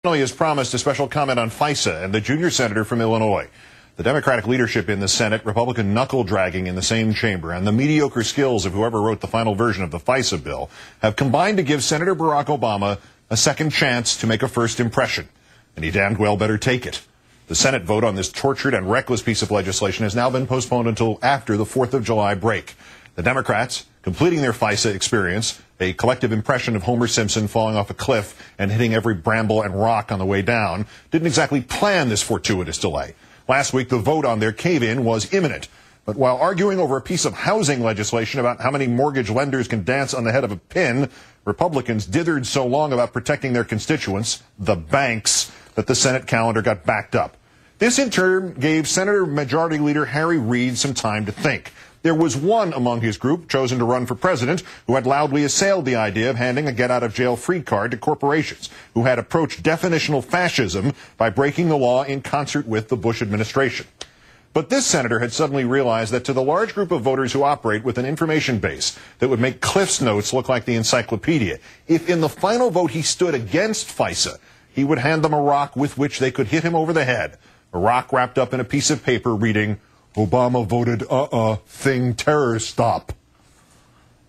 Has promised a special comment on FISA and the junior senator from Illinois. The Democratic leadership in the Senate, Republican knuckle-dragging in the same chamber, and the mediocre skills of whoever wrote the final version of the FISA bill have combined to give Senator Barack Obama a second chance to make a first impression. And he damned well better take it. The Senate vote on this tortured and reckless piece of legislation has now been postponed until after the 4th of July break. The Democrats, completing their FISA experience, a collective impression of Homer Simpson falling off a cliff and hitting every bramble and rock on the way down, didn't exactly plan this fortuitous delay. Last week, the vote on their cave-in was imminent. But while arguing over a piece of housing legislation about how many mortgage lenders can dance on the head of a pin, Republicans dithered so long about protecting their constituents, the banks, that the Senate calendar got backed up. This, in turn, gave Senator Majority Leader Harry Reid some time to think. There was one among his group chosen to run for president who had loudly assailed the idea of handing a get-out-of-jail-free card to corporations, who had approached definitional fascism by breaking the law in concert with the Bush administration. But this senator had suddenly realized that to the large group of voters who operate with an information base that would make Cliff's Notes look like the encyclopedia, if in the final vote he stood against FISA, he would hand them a rock with which they could hit him over the head, a rock wrapped up in a piece of paper reading, "Obama voted thing terror stop."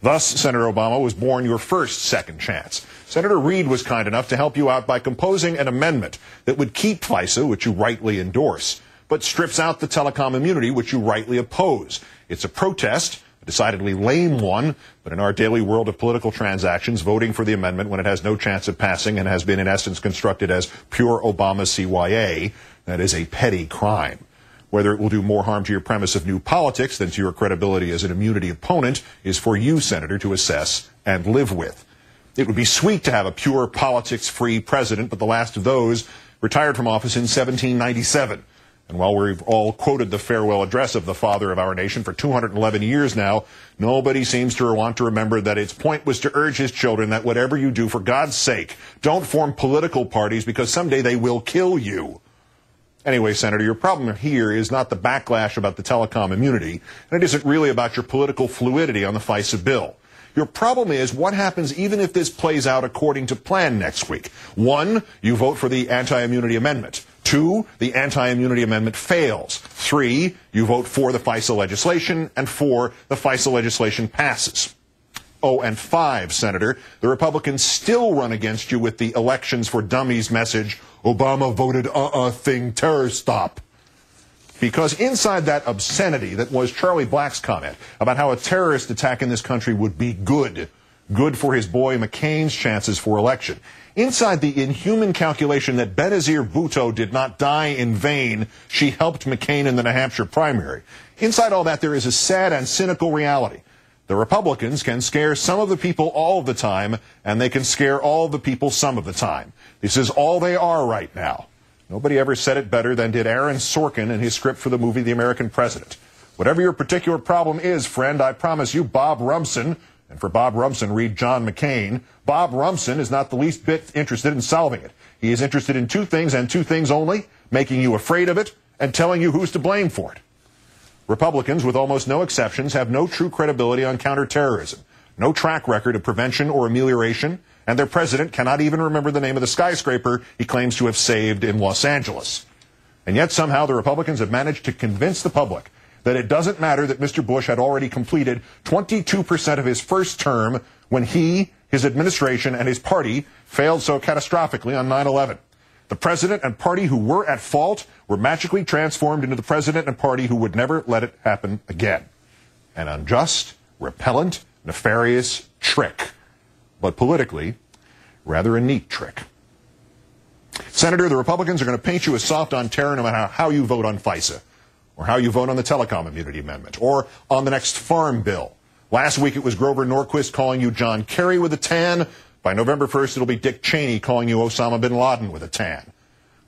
Thus, Senator Obama was born your first second chance. Senator Reid was kind enough to help you out by composing an amendment that would keep FISA, which you rightly endorse, but strips out the telecom immunity, which you rightly oppose. It's a protest, a decidedly lame one, but in our daily world of political transactions, voting for the amendment when it has no chance of passing and has been in essence constructed as pure Obama CYA, that is a petty crime. Whether it will do more harm to your premise of new politics than to your credibility as an immunity opponent is for you, Senator, to assess and live with. It would be sweet to have a pure politics-free president, but the last of those retired from office in 1797. And while we've all quoted the farewell address of the father of our nation for 211 years now, nobody seems to want to remember that its point was to urge his children that whatever you do, for God's sake, don't form political parties because someday they will kill you. Anyway, Senator, your problem here is not the backlash about the telecom immunity, and it isn't really about your political fluidity on the FISA bill. Your problem is what happens even if this plays out according to plan next week. 1, you vote for the anti-immunity amendment. 2, the anti-immunity amendment fails. 3, you vote for the FISA legislation. And 4, the FISA legislation passes. Oh, and 5, Senator, the Republicans still run against you with the elections for dummies message, "Obama voted thing terror stop." Because inside that obscenity that was Charlie Black's comment about how a terrorist attack in this country would be good for his boy McCain's chances for election, inside the inhuman calculation that Benazir Bhutto did not die in vain, she helped McCain in the New Hampshire primary, inside all that there is a sad and cynical reality. The Republicans can scare some of the people all of the time, and they can scare all of the people some of the time. This is all they are right now. Nobody ever said it better than did Aaron Sorkin in his script for the movie The American President. Whatever your particular problem is, friend, I promise you Bob Rumson, and for Bob Rumson, read John McCain, Bob Rumson is not the least bit interested in solving it. He is interested in 2 things and 2 things only, making you afraid of it and telling you who's to blame for it. Republicans, with almost no exceptions, have no true credibility on counterterrorism, no track record of prevention or amelioration, and their president cannot even remember the name of the skyscraper he claims to have saved in Los Angeles. And yet somehow the Republicans have managed to convince the public that it doesn't matter that Mr. Bush had already completed 22% of his first term when he, his administration, and his party failed so catastrophically on 9/11. The president and party who were at fault were magically transformed into the president and party who would never let it happen again. An unjust, repellent, nefarious trick. But politically, rather a neat trick. Senator, the Republicans are going to paint you as soft on terror no matter how you vote on FISA, or how you vote on the telecom immunity amendment, or on the next farm bill. Last week it was Grover Norquist calling you John Kerry with a tan. By November 1st, it'll be Dick Cheney calling you Osama bin Laden with a tan.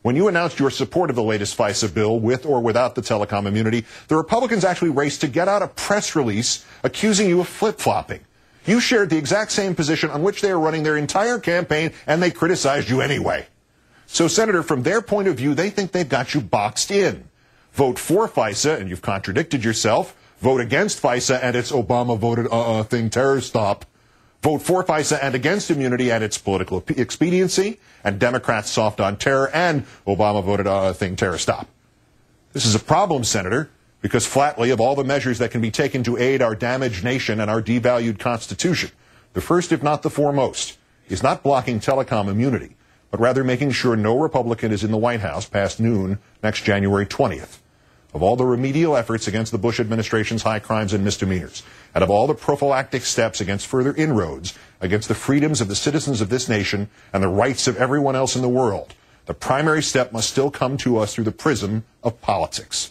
When you announced your support of the latest FISA bill, with or without the telecom immunity, the Republicans actually raced to get out a press release accusing you of flip-flopping. You shared the exact same position on which they are running their entire campaign, and they criticized you anyway. So, Senator, from their point of view, they think they've got you boxed in. Vote for FISA, and you've contradicted yourself. Vote against FISA, and it's Obama voted thing terror stop. vote for FISA and against immunity and its political expediency, and Democrats soft on terror, and Obama voted on a thing, terror stop. This is a problem, Senator, because flatly, of all the measures that can be taken to aid our damaged nation and our devalued Constitution, the first, if not the foremost, is not blocking telecom immunity, but rather making sure no Republican is in the White House past noon next January 20th. Of all the remedial efforts against the Bush administration's high crimes and misdemeanors, and of all the prophylactic steps against further inroads against the freedoms of the citizens of this nation and the rights of everyone else in the world, the primary step must still come to us through the prism of politics.